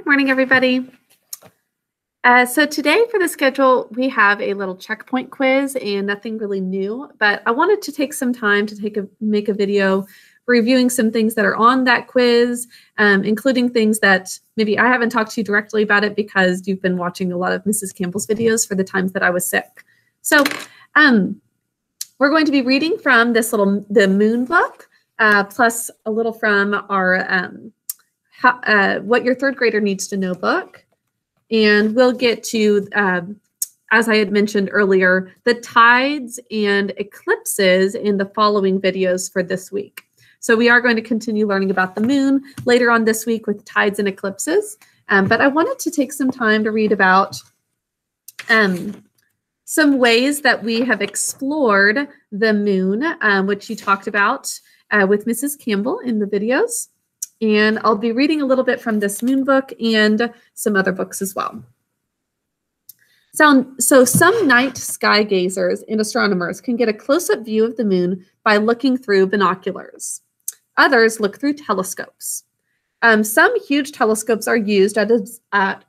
Morning, everybody. So today for the schedule, we have a little checkpoint quiz and nothing really new, but I wanted to take some time to make a video reviewing some things that are on that quiz, including things that maybe I haven't talked to you directly about it because you've been watching a lot of Mrs. Campbell's videos for the times that I was sick. So we're going to be reading from the Moon book, plus a little from our What Your Third Grader Needs to Know book. And we'll get to, as I had mentioned earlier, the tides and eclipses in the following videos for this week. So we are going to continue learning about the moon later on this week with tides and eclipses. But I wanted to take some time to read about some ways that we have explored the moon, which you talked about with Mrs. Campbell in the videos. And I'll be reading a little bit from this moon book and some other books as well. So some night sky gazers and astronomers can get a close-up view of the moon by looking through binoculars. Others look through telescopes. Some huge telescopes are used at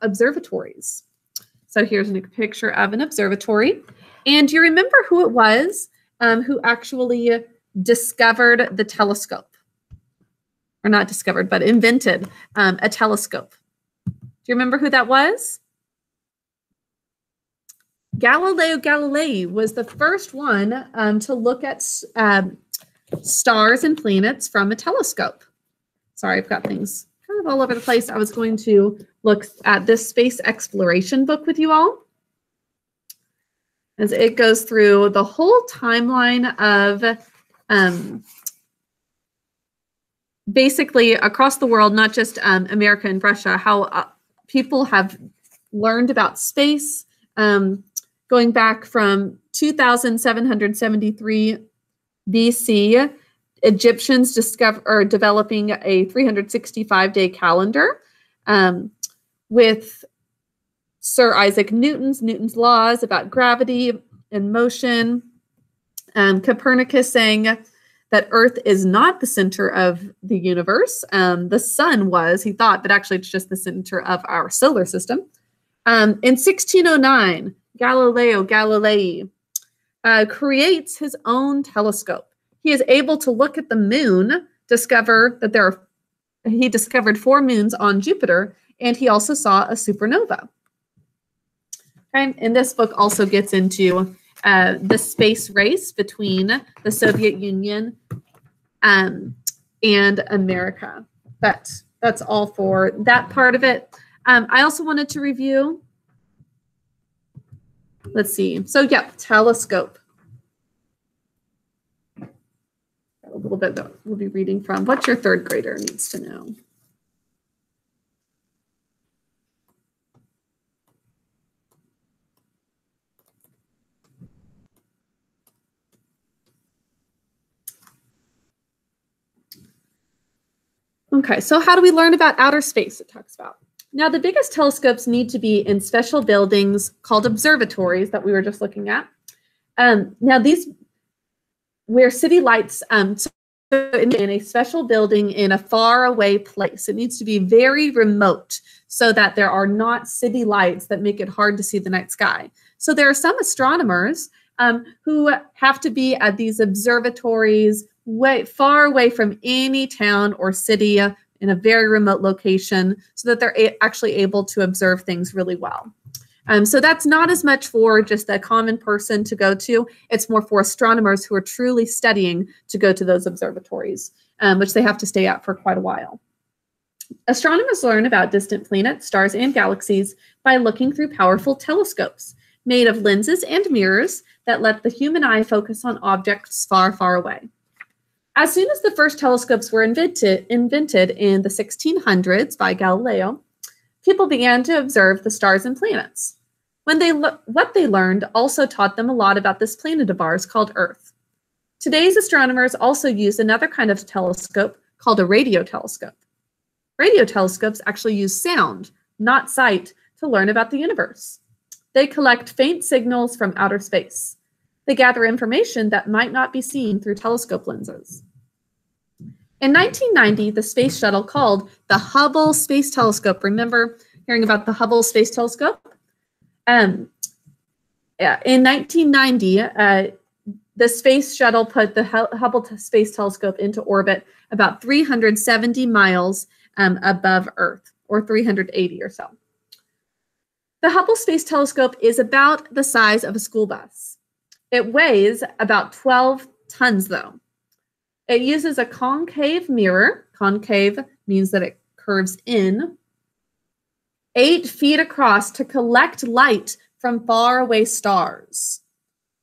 observatories. So here's a picture of an observatory. And do you remember who it was who actually discovered the telescope? Or not discovered, but invented a telescope. Do you remember who that was? Galileo Galilei was the first one to look at stars and planets from a telescope. Sorry, I've got things kind of all over the place. I was going to look at this space exploration book with you all, as it goes through the whole timeline of basically across the world, not just America and Russia, how people have learned about space going back from 2773 BC. Egyptians developing a 365-day calendar with Sir Isaac Newton's laws about gravity and motion. Copernicus saying that Earth is not the center of the universe. The sun was, he thought, but actually it's just the center of our solar system. In 1609, Galileo Galilei creates his own telescope. He is able to look at the moon, he discovered 4 moons on Jupiter, and he also saw a supernova. Okay, and this book also gets into the space race between the Soviet Union and America. But that's all for that part of it. I also wanted to review, let's see. So yeah, telescope. Got a little bit that we'll be reading from. What your third grader needs to know. Okay, so how do we learn about outer space? It talks about. Now, the biggest telescopes need to be in special buildings called observatories that we were just looking at. Now, these where city lights in a special building in a faraway place. It needs to be very remote so that there are not city lights that make it hard to see the night sky. So there are some astronomers who have to be at these observatories far away from any town or city in a very remote location so that they're actually able to observe things really well. So that's not as much for just a common person to go to. It's more for astronomers who are truly studying to go to those observatories, which they have to stay at for quite a while. Astronomers learn about distant planets, stars, and galaxies by looking through powerful telescopes made of lenses and mirrors that let the human eye focus on objects far, far away. As soon as the first telescopes were invented in the 1600s by Galileo, people began to observe the stars and planets. What they learned also taught them a lot about this planet of ours called Earth. Today's astronomers also use another kind of telescope called a radio telescope. Radio telescopes actually use sound, not sight, to learn about the universe. They collect faint signals from outer space. They gather information that might not be seen through telescope lenses. In 1990, the space shuttle called the Hubble Space Telescope, remember, hearing about the Hubble Space Telescope. Yeah, in 1990, the space shuttle put the Hubble Space Telescope into orbit about 370 miles above Earth, or 380 or so. The Hubble Space Telescope is about the size of a school bus. It weighs about 12 tons, though. It uses a concave mirror. Concave means that it curves in, 8 feet across to collect light from faraway stars.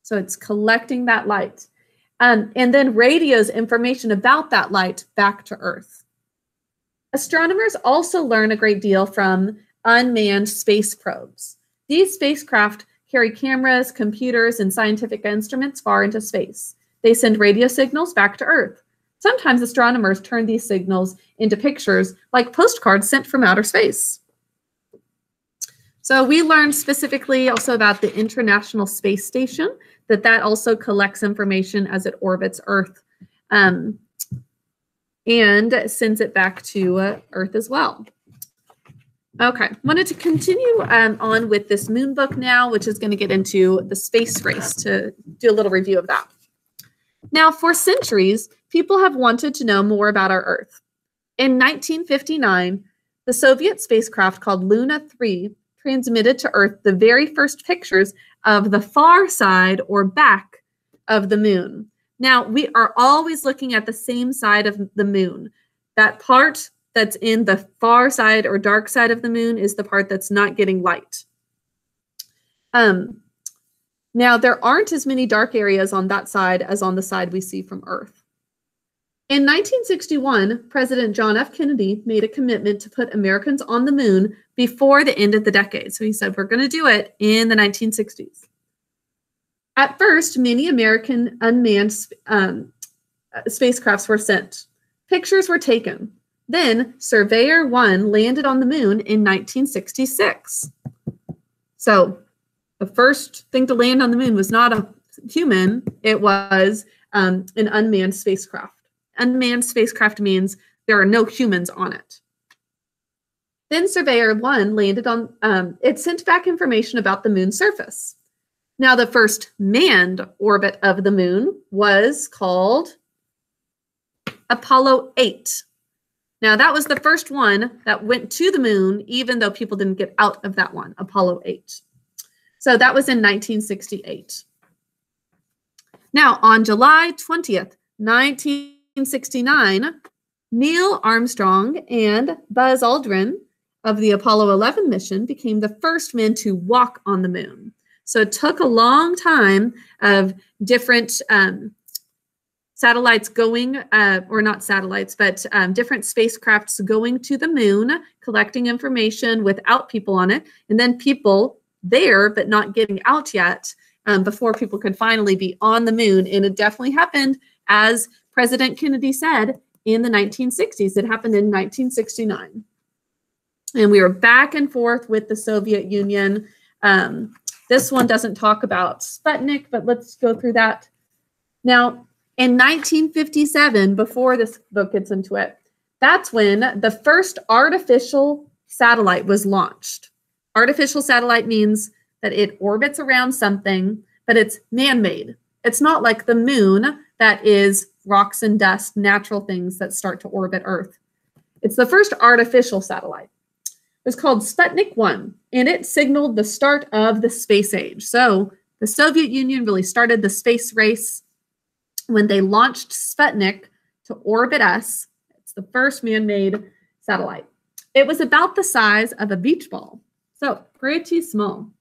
So it's collecting that light. And then radios information about that light back to Earth. Astronomers also learn a great deal from unmanned space probes. These spacecraft carry cameras, computers, and scientific instruments far into space. They send radio signals back to Earth. Sometimes astronomers turn these signals into pictures like postcards sent from outer space. So we learned specifically also about the International Space Station, that also collects information as it orbits Earth and sends it back to Earth as well. Okay, wanted to continue on with this moon book now, which is going to get into the space race, to do a little review of that. Now, for centuries, people have wanted to know more about our Earth. In 1959, the Soviet spacecraft called Luna 3 transmitted to Earth the very first pictures of the far side or back of the moon. Now, we are always looking at the same side of the moon. That part that's in the far side or dark side of the moon is the part that's not getting light. Now, there aren't as many dark areas on that side as on the side we see from Earth. In 1961, President John F. Kennedy made a commitment to put Americans on the moon before the end of the decade. So he said, we're going to do it in the 1960s. At first, many American unmanned spacecrafts were sent. Pictures were taken. Then Surveyor 1 landed on the moon in 1966. So the first thing to land on the moon was not a human, it was an unmanned spacecraft. Unmanned spacecraft means there are no humans on it. Then Surveyor 1 landed on, it sent back information about the moon's surface. Now, the first manned orbit of the moon was called Apollo 8. Now, that was the first one that went to the moon, even though people didn't get out of that one, Apollo 8. So that was in 1968. Now, on July 20th, 1969, Neil Armstrong and Buzz Aldrin of the Apollo 11 mission became the first men to walk on the moon. So it took a long time of different satellites going, or not satellites, but different spacecrafts going to the moon, collecting information without people on it, and then people there but not getting out yet before people could finally be on the moon. And it definitely happened, as President Kennedy said, in the 1960s. It happened in 1969. And we were back and forth with the Soviet Union. This one doesn't talk about Sputnik, but let's go through that. Now, in 1957, before this book gets into it, that's when the first artificial satellite was launched. Artificial satellite means that it orbits around something, but it's man-made. It's not like the moon that is rocks and dust, natural things that start to orbit Earth. It's the first artificial satellite. It was called Sputnik 1, and it signaled the start of the space age. So the Soviet Union really started the space race when they launched Sputnik to orbit us. It's the first man-made satellite. It was about the size of a beach ball, so pretty small.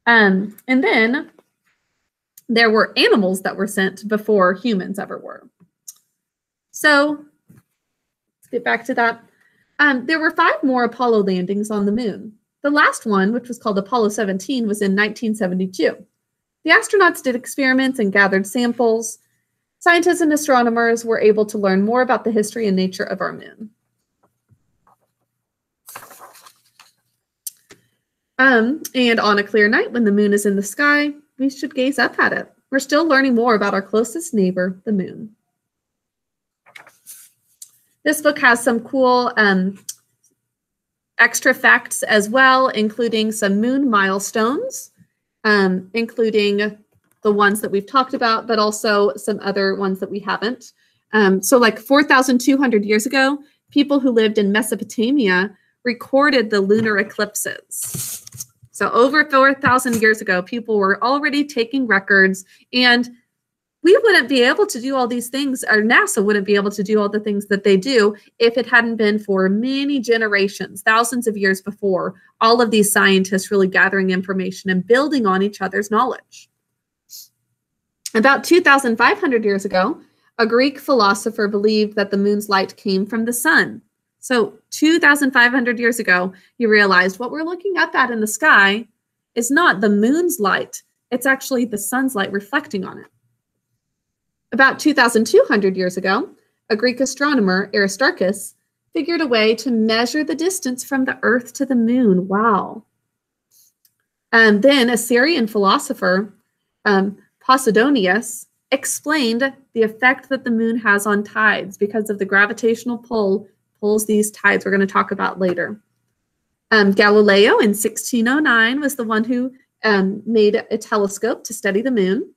And then there were animals that were sent before humans ever were. So let's get back to that. There were 5 more Apollo landings on the moon. The last one, which was called Apollo 17, was in 1972. The astronauts did experiments and gathered samples. Scientists and astronomers were able to learn more about the history and nature of our moon. And on a clear night, when the moon is in the sky, we should gaze up at it. We're still learning more about our closest neighbor, the moon. This book has some cool extra facts as well, including some moon milestones, including the ones that we've talked about, but also some other ones that we haven't. So like 4,200 years ago, people who lived in Mesopotamia recorded the lunar eclipses. So over 4,000 years ago, people were already taking records, and we wouldn't be able to do all these things, or NASA wouldn't be able to do all the things that they do if it hadn't been for many generations, thousands of years before, all of these scientists really gathering information and building on each other's knowledge. About 2,500 years ago, a Greek philosopher believed that the moon's light came from the sun. So 2,500 years ago, he realized what we're looking up at in the sky is not the moon's light, it's actually the sun's light reflecting on it. About 2,200 years ago, a Greek astronomer, Aristarchus, figured a way to measure the distance from the Earth to the moon. Wow. And then a Syrian philosopher, Posidonius, explained the effect that the moon has on tides because of the gravitational pull pulls these tides we're going to talk about later. Galileo in 1609 was the one who made a telescope to study the moon.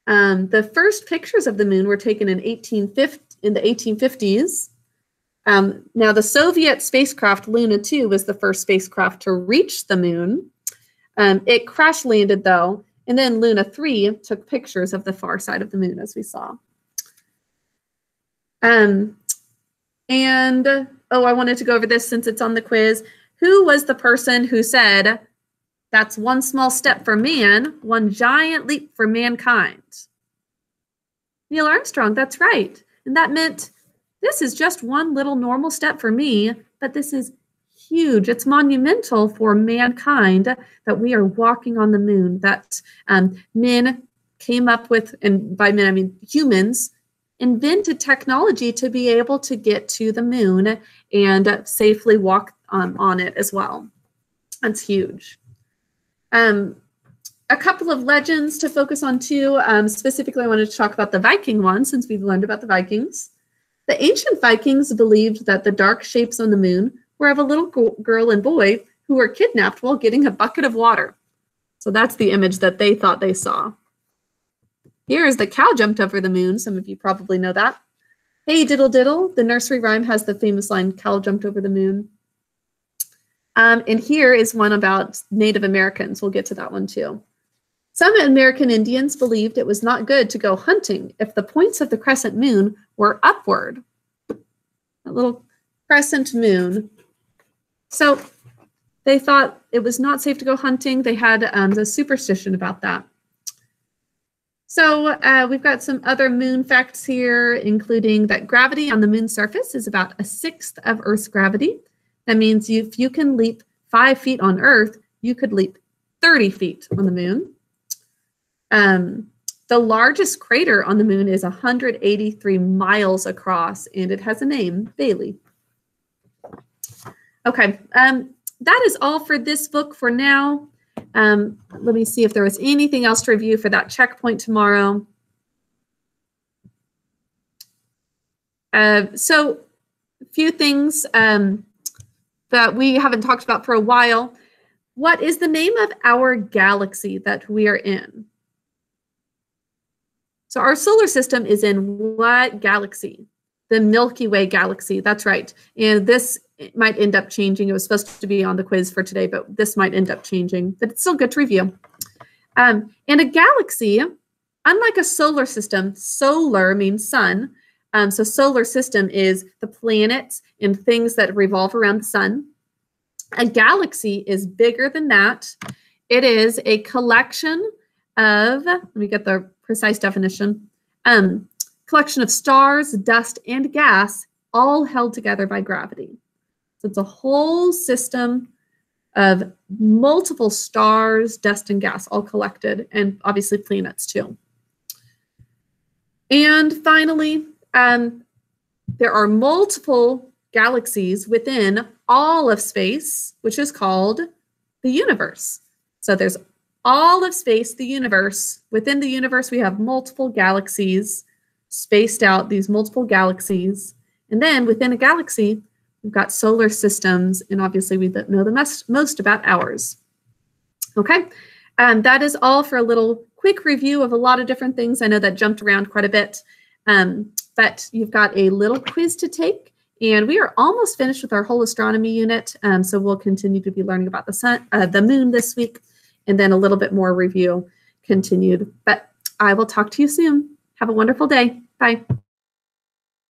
The first pictures of the moon were taken in the 1850s. Now, the Soviet spacecraft Luna 2 was the first spacecraft to reach the moon. It crash landed, though, and then Luna 3 took pictures of the far side of the moon, as we saw. I wanted to go over this since it's on the quiz. Who was the person who said, "That's one small step for man, one giant leap for mankind"? Neil Armstrong, that's right. And that meant this is just one little normal step for me, but this is huge. It's monumental for mankind that we are walking on the moon, that men came up with, and by men I mean humans, invented technology to be able to get to the moon and safely walk on it as well. That's huge. A couple of legends to focus on too. Specifically, I wanted to talk about the Viking one since we've learned about the Vikings. The ancient Vikings believed that the dark shapes on the moon were of a little girl and boy who were kidnapped while getting a bucket of water. So that's the image that they thought they saw. Here is the cow jumped over the moon. Some of you probably know that. Hey, diddle diddle. The nursery rhyme has the famous line, "Cow jumped over the moon." And here is one about Native Americans. We'll get to that one too. Some American Indians believed it was not good to go hunting if the points of the crescent moon were upward. A little crescent moon. So they thought it was not safe to go hunting. They had the superstition about that. So we've got some other moon facts here, including that gravity on the moon's surface is about 1/6 of Earth's gravity. That means if you can leap 5 feet on Earth, you could leap 30 feet on the moon. The largest crater on the moon is 183 miles across, and it has a name, Bailey. Okay, that is all for this book for now. Let me see if there was anything else to review for that checkpoint tomorrow. So a few things that we haven't talked about for a while. What is the name of our galaxy that we are in? So our solar system is in what galaxy? The Milky Way galaxy, that's right. And this might end up changing. It was supposed to be on the quiz for today, but this might end up changing, but it's still good to review. And a galaxy, unlike a solar system, solar means sun. So solar system is the planets and things that revolve around the sun. A galaxy is bigger than that. It is a collection of, let me get the precise definition, collection of stars, dust, and gas, all held together by gravity. So it's a whole system of multiple stars, dust, and gas, all collected, and obviously planets too. And finally, there are multiple galaxies within all of space, which is called the universe. So there's all of space, the universe. Within the universe, we have multiple galaxies spaced out, these multiple galaxies. And then within a galaxy, We've got solar systems, and obviously we know the most about ours. Okay, that is all for a little quick review of a lot of different things. I know that jumped around quite a bit, but you've got a little quiz to take, and we are almost finished with our whole astronomy unit. So we'll continue to be learning about the sun, the moon this week, and then a little bit more review continued. But I will talk to you soon. Have a wonderful day. Bye.